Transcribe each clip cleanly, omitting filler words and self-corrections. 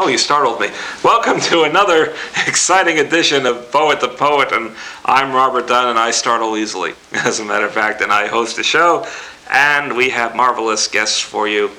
Oh, you startled me. Welcome to another exciting edition of Poet the Poet, and I'm Robert Dunn, and I startle easily, as a matter of fact, and I host the show, and we have marvelous guests for you.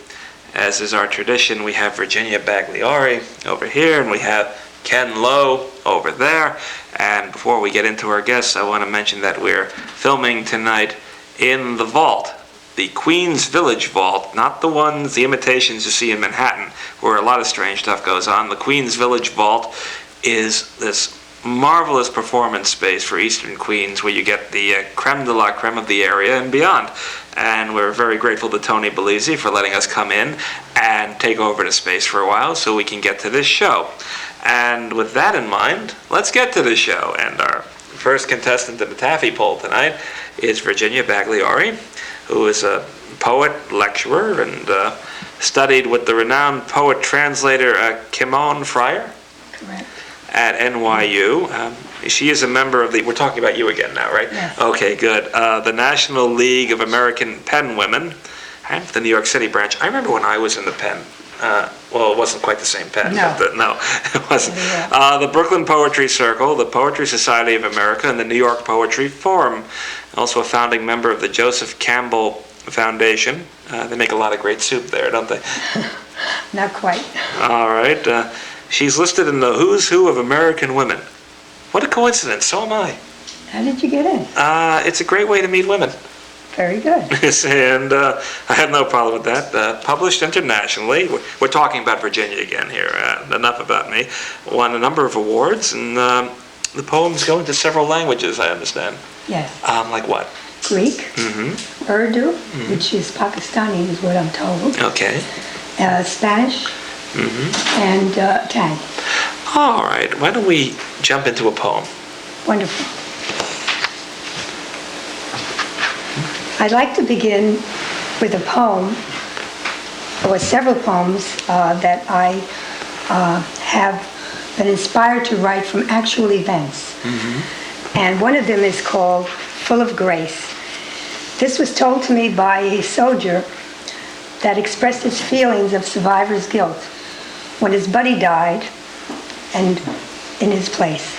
As is our tradition, we have Virginia Bagliori over here, and we have Ken Lowe over there. And before we get into our guests, I want to mention that we're filming tonight in the vault. The Queens Village Vault, not the imitations you see in Manhattan, where a lot of strange stuff goes on. The Queens Village Vault is this marvelous performance space for Eastern Queens, where you get the creme de la creme of the area and beyond. And we're very grateful to Tony Bellizzi for letting us come in and take over the space for a while so we can get to this show. And with that in mind, let's get to the show. And our first contestant in the Taffy poll tonight is Virginia Bagliori, who is a poet, lecturer, and studied with the renowned poet translator Kimon Fryer. Correct. At NYU. She is a member of we're talking about you again now, right? Yes. Okay, good. The National League of American Pen Women, and the New York City branch. I remember when I was in the pen. Well, it wasn't quite the same pen. No. But no, it wasn't. The Brooklyn Poetry Circle, the Poetry Society of America, and the New York Poetry Forum. Also a founding member of the Joseph Campbell Foundation. They make a lot of great soup there, don't they? Not quite. All right. She's listed in the Who's Who of American Women. What a coincidence. So am I. How did you get in? It's a great way to meet women. Very good. And I have no problem with that. Published internationally. We're talking about Virginia again here. Enough about me. Won a number of awards, and the poems go into several languages, I understand. Yes. Like what? Greek, Urdu, which is Pakistani is what I'm told. Okay. Spanish, and Italian. All right. Why don't we jump into a poem? Wonderful. I'd like to begin with a poem, or several poems that I have been inspired to write from actual events. And one of them is called Full of Grace. This was told to me by a soldier that expressed his feelings of survivor's guilt when his buddy died and in his place.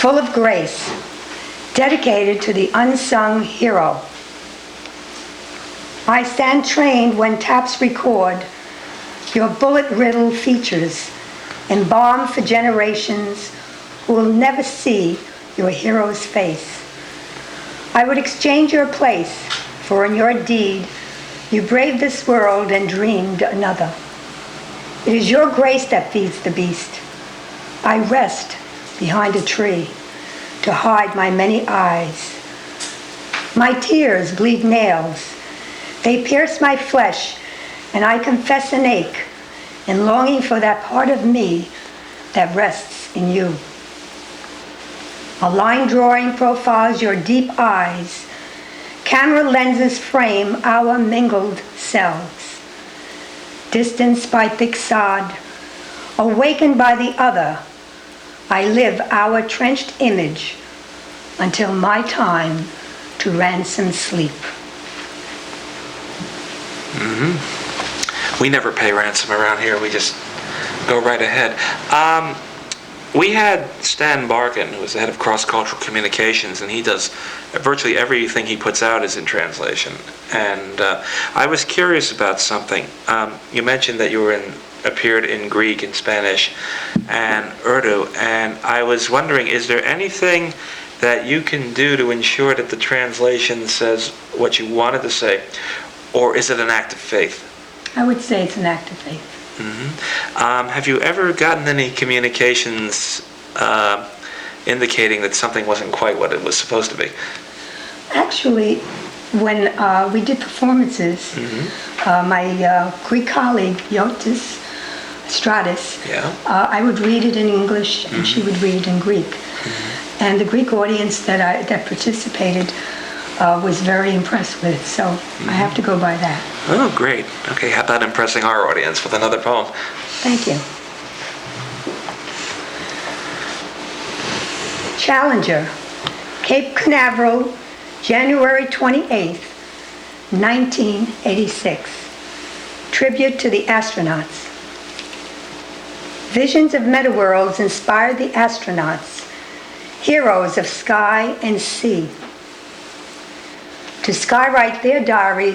Full of grace, dedicated to the unsung hero. I stand trained when taps record your bullet-riddled features, embalmed for generations who will never see your hero's face. I would exchange your place, for in your deed you braved this world and dreamed another. It is your grace that feeds the beast. I rest behind a tree to hide my many eyes. My tears bleed nails. They pierce my flesh, and I confess an ache in longing for that part of me that rests in you. A line drawing profiles your deep eyes. Camera lenses frame our mingled selves. Distanced by thick sod, awakened by the other, I live our trenched image until my time to ransom sleep. We never pay ransom around here. We just go right ahead. We had Stan Barkin, who is the head of cross-cultural communications, and he does virtually everything he puts out is in translation. And I was curious about something. You mentioned that you appeared in Greek and Spanish and Urdu, and I was wondering, is there anything that you can do to ensure that the translation says what you wanted to say, or is it an act of faith? I would say it's an act of faith. Have you ever gotten any communications indicating that something wasn't quite what it was supposed to be? Actually, when we did performances, my Greek colleague, Yotis Stratis, I would read it in English and she would read it in Greek. And the Greek audience that participated was very impressed with it, so I have to go by that. Oh, great. Okay, how about impressing our audience with another poem? Thank you. Challenger, Cape Canaveral, January 28th, 1986. Tribute to the astronauts. Visions of metaworlds inspired the astronauts, heroes of sky and sea, to skywrite their diary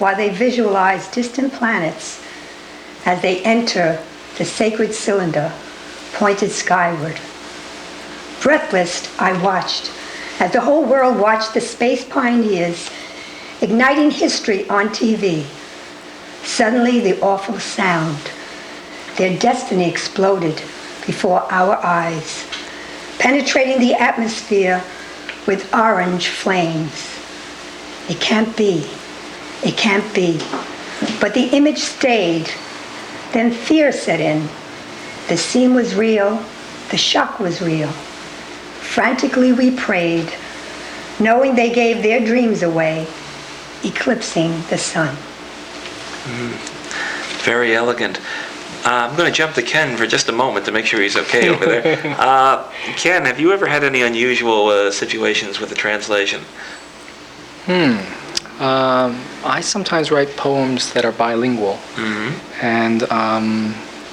while they visualize distant planets as they enter the sacred cylinder pointed skyward. Breathless, I watched as the whole world watched the space pioneers igniting history on TV. Suddenly, the awful sound. Their destiny exploded before our eyes, penetrating the atmosphere with orange flames. It can't be. It can't be. But the image stayed. Then fear set in. The scene was real. The shock was real. Frantically we prayed, knowing they gave their dreams away, eclipsing the sun. Very elegant. I'm going to jump to Ken for just a moment to make sure he's okay over there. Ken, have you ever had any unusual situations with the translation? I sometimes write poems that are bilingual, and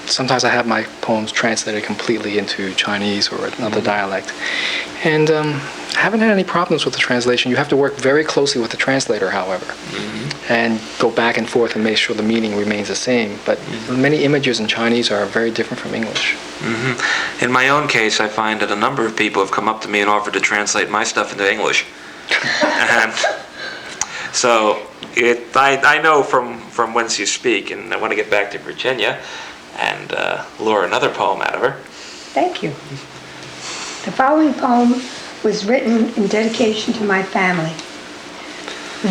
sometimes I have my poems translated completely into Chinese or another dialect. And I haven't had any problems with the translation. You have to work very closely with the translator, however, and go back and forth and make sure the meaning remains the same. But many images in Chinese are very different from English. In my own case, I find that a number of people have come up to me and offered to translate my stuff into English. And so I know from whence you speak, and I want to get back to Virginia and lure another poem out of her. Thank you. The following poem was written in dedication to my family.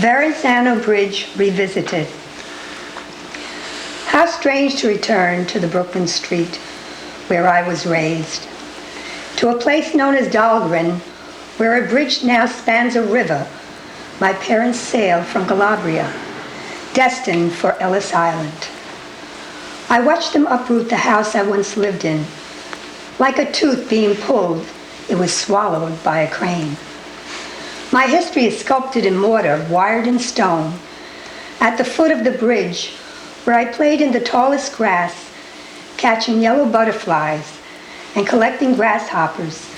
Verrazano Bridge Revisited. How strange to return to the Brooklyn street where I was raised, to a place known as Dahlgren, where a bridge now spans a river my parents sailed from Calabria, destined for Ellis Island. I watched them uproot the house I once lived in. Like a tooth being pulled, it was swallowed by a crane. My history is sculpted in mortar, wired in stone. At the foot of the bridge, where I played in the tallest grass, catching yellow butterflies and collecting grasshoppers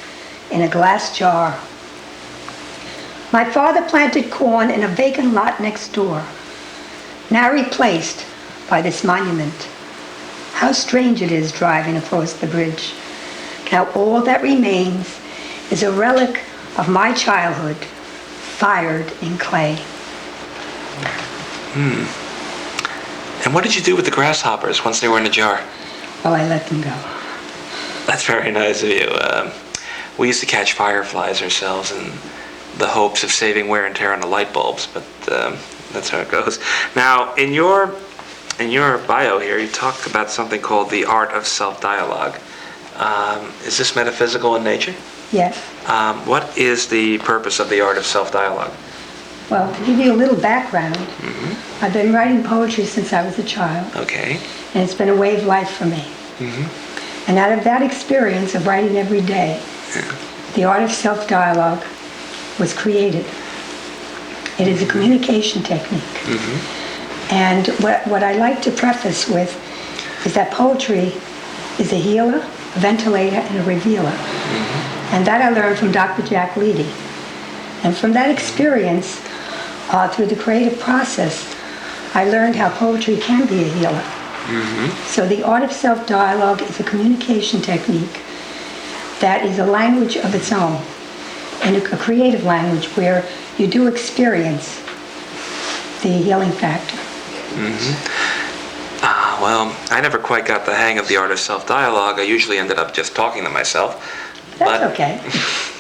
in a glass jar. My father planted corn in a vacant lot next door, now replaced by this monument. How strange it is driving across the bridge. Now all that remains is a relic of my childhood, fired in clay. And what did you do with the grasshoppers once they were in a jar? Well, I let them go. That's very nice of you. We used to catch fireflies ourselves in the hopes of saving wear and tear on the light bulbs, but that's how it goes. Now, in your bio here, you talk about something called the art of self-dialogue. Is this metaphysical in nature? Yes. What is the purpose of the art of self-dialogue? Well, to give you a little background, I've been writing poetry since I was a child. Okay. And it's been a way of life for me. And out of that experience of writing every day, the art of self-dialogue was created. It is a communication technique. And what I like to preface with is that poetry is a healer, a ventilator, and a revealer. And that I learned from Dr. Jack Leedy. And from that experience, through the creative process, I learned how poetry can be a healer. So the art of self-dialogue is a communication technique that is a language of its own, and a creative language where you do experience the healing factor. Well, I never quite got the hang of the art of self-dialogue. I usually ended up just talking to myself. That's okay.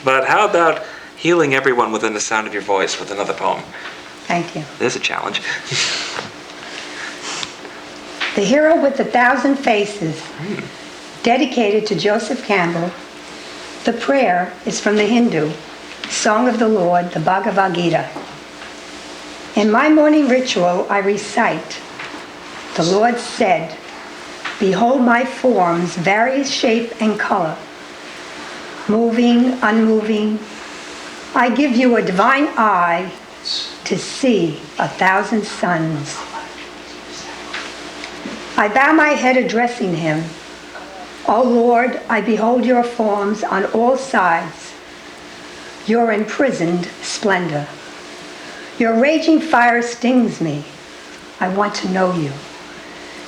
But how about healing everyone within the sound of your voice with another poem? Thank you. There's a challenge. The Hero with 1,000 Faces, dedicated to Joseph Campbell. The prayer is from the Hindu Song of the Lord, the Bhagavad Gita. In my morning ritual, I recite, the Lord said, behold my forms, various shape and color, moving, unmoving. I give you a divine eye to see 1,000 suns. I bow my head addressing him, O Lord, I behold your forms on all sides, your imprisoned splendor. Your raging fire stings me. I want to know you.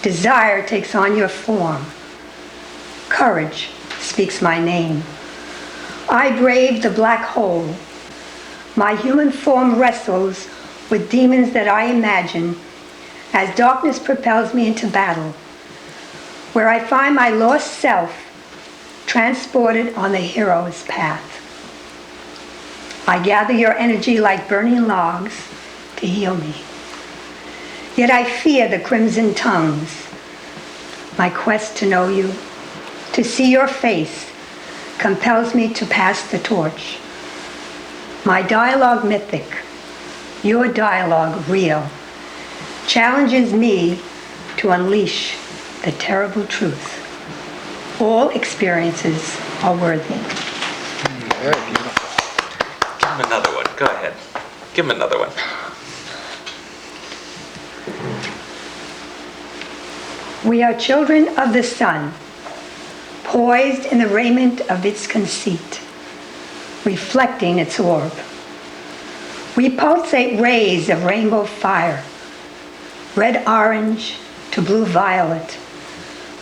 Desire takes on your form. Courage speaks my name. I brave the black hole. My human form wrestles with demons that I imagine as darkness propels me into battle, where I find my lost self transported on the hero's path. I gather your energy like burning logs to heal me. Yet I fear the crimson tongues. My quest to know you, to see your face, compels me to pass the torch. My dialogue mythic, your dialogue real, challenges me to unleash the terrible truth. All experiences are worthy. Very beautiful. Give him another one. Go ahead. Give him another one. We are children of the sun, poised in the raiment of its conceit, reflecting its orb. We pulsate rays of rainbow fire, red-orange to blue-violet,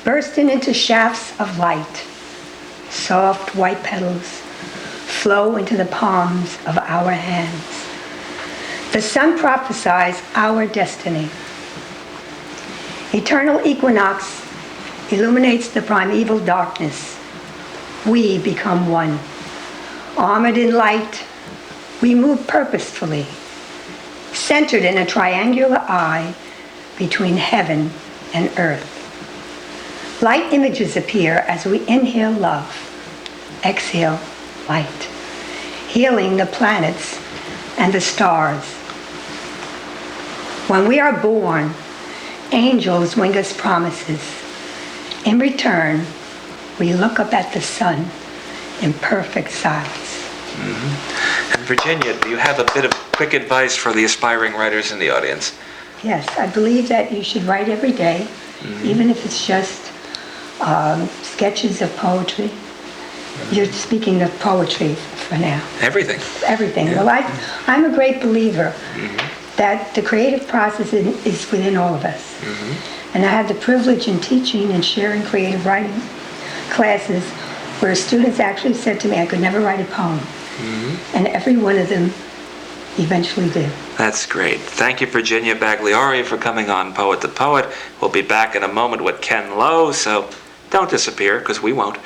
bursting into shafts of light. Soft white petals flow into the palms of our hands. The sun prophesies our destiny. Eternal equinox illuminates the primeval darkness. We become one. Armored in light, we move purposefully, centered in a triangular eye between heaven and earth. Light images appear as we inhale love, exhale light, healing the planets and the stars. When we are born, angels wing us promises. In return, we look up at the sun in perfect silence. And Virginia, do you have a bit of quick advice for the aspiring writers in the audience? Yes, I believe that you should write every day, even if it's just sketches of poetry. You're speaking of poetry for now. Everything. Everything. Yeah. Well, I'm a great believer that the creative process is within all of us. And I had the privilege in teaching and sharing creative writing classes where students actually said to me I could never write a poem. And every one of them eventually did. That's great. Thank you, Virginia Bagliori, for coming on Poet to Poet. We'll be back in a moment with Ken Lowe, so don't disappear, because we won't.